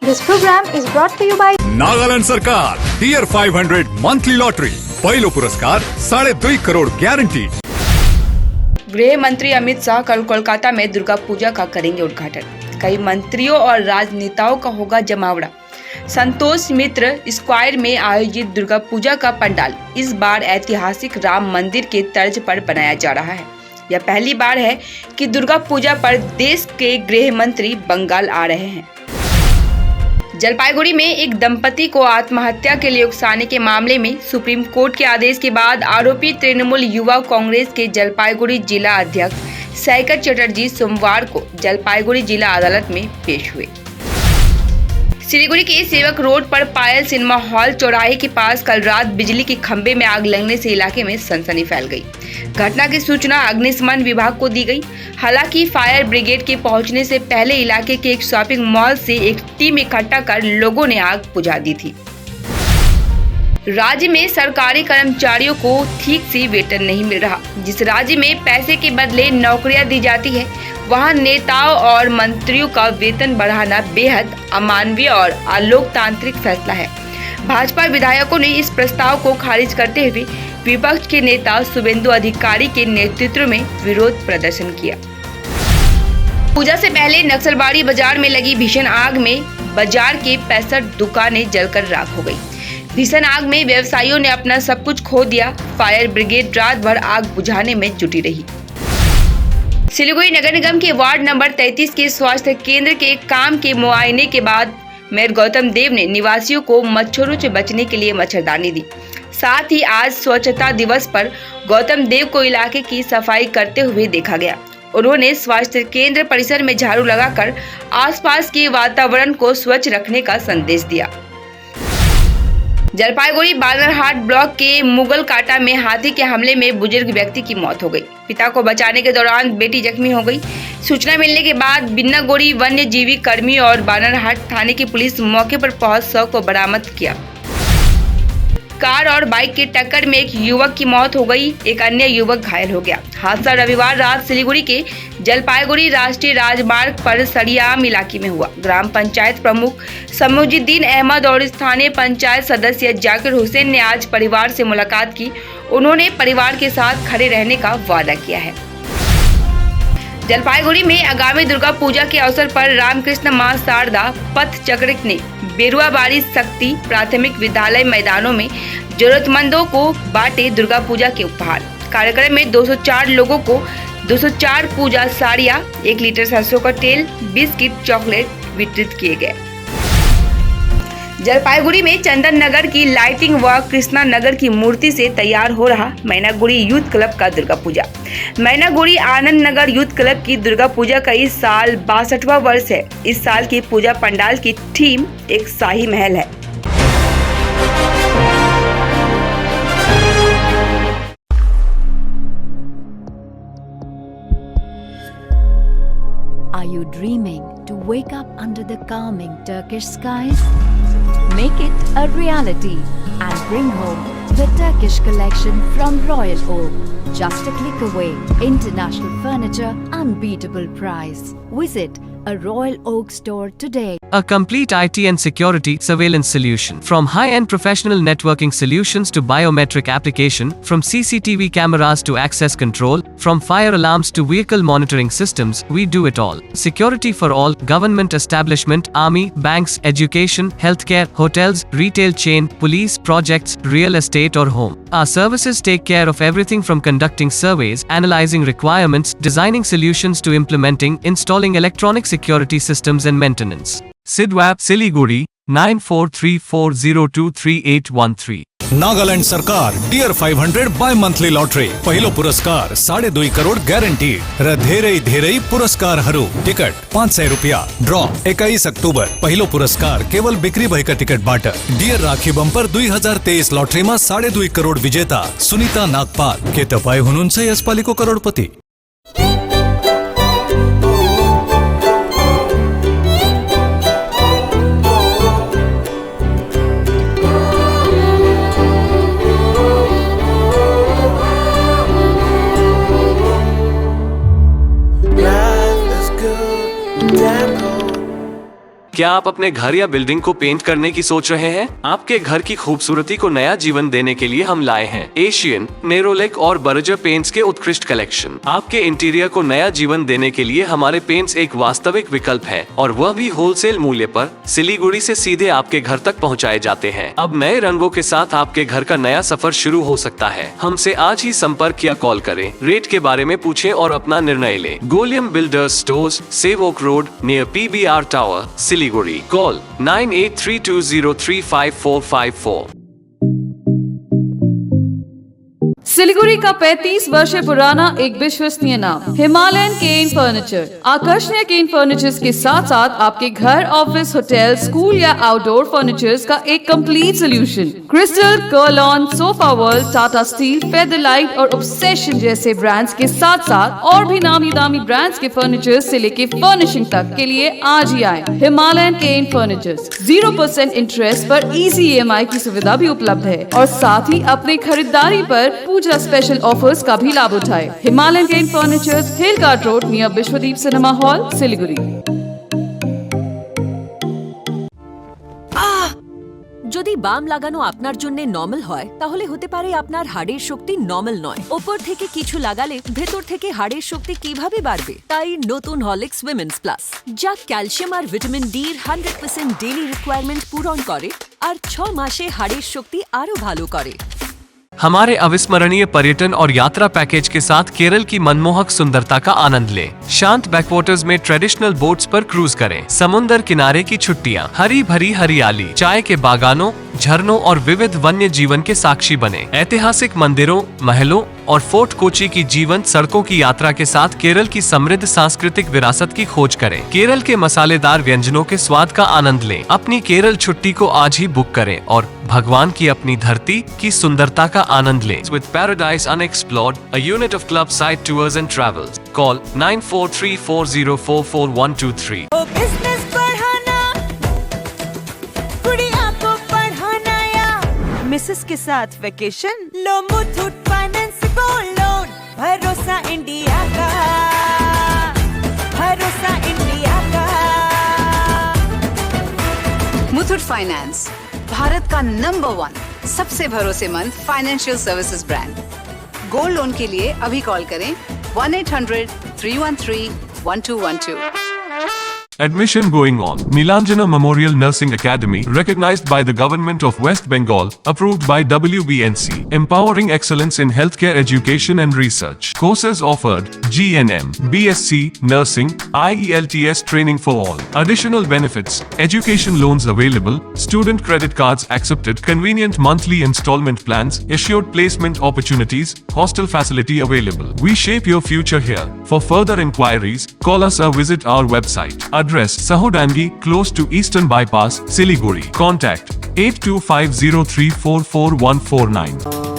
This program is brought to you by Nagaland सरकार tier 500 monthly lottery पहिलो पुरस्कार 2.5 crore guarantee. गृह मंत्री अमित शाह कल कोलकाता में दुर्गा पूजा का करेंगे उद्घाटन। कई मंत्रियों और राजनेताओं का होगा जमावड़ा। संतोष मित्र स्क्वायर में आयोजित दुर्गा पूजा का पंडाल इस बार ऐतिहासिक राम मंदिर के तर्ज पर बनाया जा रहा है। यह पहली बार है कि दुर्गा पूजा पर देश के गृह मंत्री बंगाल आ रहे हैं। जलपाईगुड़ी में एक दंपति को आत्महत्या के लिए उकसाने के मामले में सुप्रीम कोर्ट के आदेश के बाद आरोपी तृणमूल युवा कांग्रेस के जलपाईगुड़ी जिला अध्यक्ष सैकत चटर्जी सोमवार को जलपाईगुड़ी जिला अदालत में पेश हुए। सिलीगुड़ी के सेवक रोड पर पायल सिनेमा हॉल चौराहे के पास कल रात बिजली के खंभे में आग लगने से इलाके में सनसनी फैल गई। घटना की सूचना अग्निशमन विभाग को दी गई। हालांकि फायर ब्रिगेड के पहुंचने से पहले इलाके के एक शॉपिंग मॉल से एक टीम इकट्ठा कर लोगों ने आग बुझा दी थी। राज्य में सरकारी कर्मचारियों को ठीक से वेतन नहीं मिल रहा। जिस राज्य में पैसे के बदले नौकरियां दी जाती है, वहां नेताओं और मंत्रियों का वेतन बढ़ाना बेहद अमानवीय और अलोकतांत्रिक फैसला है। भाजपा विधायकों ने इस प्रस्ताव को खारिज करते हुए विपक्ष के नेता शुभेंदु अधिकारी के नेतृत्व में विरोध प्रदर्शन किया। पूजा से पहले नक्सलबाड़ी बाजार में लगी भीषण आग में बाजार के 65 दुकानें जलकर राख हो गई। भीषण आग में व्यवसायियों ने अपना सब कुछ खो दिया। फायर ब्रिगेड रात भर आग बुझाने में जुटी रही। सिलीगुड़ी नगर निगम के वार्ड नंबर 33 के स्वास्थ्य केंद्र के काम के मुआयने के बाद मेयर गौतम देव ने निवासियों को मच्छरों से बचने के लिए मच्छरदानी दी। साथ ही आज स्वच्छता दिवस पर गौतम देव को इलाके की सफाई करते हुए देखा गया। उन्होंने स्वास्थ्य केंद्र परिसर में झाड़ू लगाकर आसपास के वातावरण को स्वच्छ रखने का संदेश दिया। जलपाईगुड़ी बानरहाट ब्लॉक के मुगल काटा में हाथी के हमले में बुजुर्ग व्यक्ति की मौत हो गई। पिता को बचाने के दौरान बेटी जख्मी हो गई। सूचना मिलने के बाद बिन्नागोड़ी वन्य जीवी कर्मी और बानरहाट थाने की पुलिस मौके पर पहुंच शव को बरामद किया। कार और बाइक की टक्कर में एक युवक की मौत हो गई, एक अन्य युवक घायल हो गया। हादसा रविवार रात सिलीगुड़ी के जलपाईगुड़ी राष्ट्रीय राजमार्ग पर सरियाम इलाके में हुआ। ग्राम पंचायत प्रमुख समूजुद्दीन अहमद और स्थानीय पंचायत सदस्य जाकिर हुसैन ने आज परिवार से मुलाकात की। उन्होंने परिवार के साथ खड़े रहने का वादा किया है। जलपाईगुड़ी में आगामी दुर्गा पूजा के अवसर पर रामकृष्ण मां शारदा पथ चक्रिक ने बेरुआबाड़ी शक्ति प्राथमिक विद्यालय मैदानों में जरूरतमंदों को बांटे दुर्गा पूजा के उपहार। कार्यक्रम में 204 लोगों को 204 पूजा साड़ियाँ, 1 लीटर सरसों का तेल, बिस्किट, चॉकलेट वितरित किए गए। जलपाईगुड़ी में चंदन नगर की लाइटिंग व कृष्णा नगर की मूर्ति से तैयार हो रहा मैनागुड़ी यूथ क्लब का दुर्गा पूजा। मैनागुड़ी आनंद नगर यूथ क्लब की दुर्गा पूजा का इस साल 62वां वर्ष है। इस साल की पूजा पंडाल की थीम एक शाही महल है। Are you dreaming to wake up under the calming Turkish skies? Make it a reality and bring home the Turkish collection from Royal Oak. Just a click away. International furniture, unbeatable price. Visit a Royal Oak store today. A complete IT and security surveillance solution. From high-end professional networking solutions to biometric application, from CCTV cameras to access control, from fire alarms to vehicle monitoring systems, we do it all. Security for all, government establishment, army, banks, education, healthcare, hotels, retail chain, police, projects, real estate or home. Our services take care of everything from conducting surveys, analyzing requirements, designing solutions to implementing, installing electronic security systems and maintenance. Sidwap Siliguri 9434023813। Nagaland सरकार tier 500 bye monthly lottery पहिलो पुरस्कार 2.5 crore guarantee र धेरै पुरस्कार ticket 500 रुपया draw 21 October पहिलो पुरस्कार केवल बिक्री भएका टिकटबाट डियर राखी बम्पर 2023 लॉटरीमा 2.5 करोड़ विजेता सुनिता नागपाल। के तपाई हुनुहुन्छ यसपालिको करोडपति? क्या आप अपने घर या बिल्डिंग को पेंट करने की सोच रहे हैं? आपके घर की खूबसूरती को नया जीवन देने के लिए हम लाए हैं एशियन, नेरोलेक और बर्जर पेंट्स के उत्कृष्ट कलेक्शन। आपके इंटीरियर को नया जीवन देने के लिए हमारे पेंट्स एक वास्तविक विकल्प है और वह भी होलसेल मूल्य पर सिलीगुड़ी से सीधे आपके घर तक पहुंचाए जाते हैं। अब नए रंगों के साथ आपके घर का नया सफर शुरू हो सकता है। हमसे आज ही संपर्क या कॉल करें, रेट के बारे में पूछें और अपना निर्णय लें। गोलियम builders stores, Sevoke road near PBR tower, Siliguri. Call 9832035454। Siliguri का 35 वर्ष पुराना एक विश्वसनीय नाम हिमालयन केन फर्नीचर। आकर्षणीय केन फर्नीचर्स के साथ साथ आपके घर, ऑफिस, होटल, स्कूल या आउटडोर फर्नीचर्स का एक complete solution. Crystal, Kurlon, sofa world, Tata steel, Featherlite और ऑब्सेशन जैसे ब्रांड्स के साथ साथ और भी नामी दामी ब्रांड्स के फर्नीचर से लेके फर्निशिंग तक के लिए आज ही आए हिमालयन केन फर्नीचर्स। 0% इंटरेस्ट पर इजी EMI की सुविधा भी उपलब्ध है और साथ ही अपने खरीदारी पर पूजा स्पेशल ऑफर्स का भी लाभ उठाए। Himalayan cane furnitures, hill cart road near Vishwadeep cinema hall, Siliguri. যদি বাম লাগানো আপনার জন্য নরমাল হয় তাহলে হতে পারে আপনার হাড়ের শক্তি নরমাল নয়। উপর থেকে কিছু লাগালে ভেতর থেকে হাড়ের শক্তি কিভাবে বাড়বে? তাই নতুন হরলিক্স উইমেন্স প্লাস, যা ক্যালসিয়াম আর ভিটামিন ডি এর 100% ডেইলি রিকোয়ারমেন্ট পূরণ করে আর 6 মাসে হাড়ের শক্তি আরো ভালো করে। हमारे अविस्मरणीय पर्यटन और यात्रा पैकेज के साथ केरल की मनमोहक सुंदरता का आनंद लें। शांत बैकवाटर्स में ट्रेडिशनल बोट्स पर क्रूज करें। समुद्र किनारे की छुट्टियां, हरी भरी हरियाली, चाय के बागानों, झरनों और विविध वन्य जीवन के साक्षी बने। ऐतिहासिक मंदिरों, महलों और फोर्ट कोची की जीवंत सड़कों की यात्रा के साथ केरल की समृद्ध सांस्कृतिक विरासत की खोज करें। केरल के मसालेदार व्यंजनों के स्वाद का आनंद लें। अपनी केरल छुट्टी को आज ही बुक करें और भगवान की अपनी धरती की सुंदरता का आनंद लें। With Paradise Unexplored, a unit of Club Side Tours and Travels. Call 9434044123. Business बढ़ाना, गुड़िया को पढ़ाना या मिसेस के साथ वेकेशन, लो मुथूट फाइनेंस गोल्ड लोन। भरोसा इंडिया का, भरोसा इंडिया का। मुथूट फाइनेंस, भारत का नंबर 1 सबसे भरोसेमंद financial services brand. Gold loan के लिए अभी कॉल करें 1-800-313-1212। Admission going on. Nilanjana Memorial Nursing Academy, recognized by the Government of West Bengal, approved by WBNC, empowering excellence in healthcare education and research. Courses offered: GNM, BSc, Nursing, IELTS training for all. Additional benefits: education loans available, student credit cards accepted, convenient monthly installment plans, assured placement opportunities, hostel facility available. We shape your future here. For further inquiries, call us or visit our website. Address: Sahodangi, close to Eastern Bypass, Siliguri. Contact 8250344149.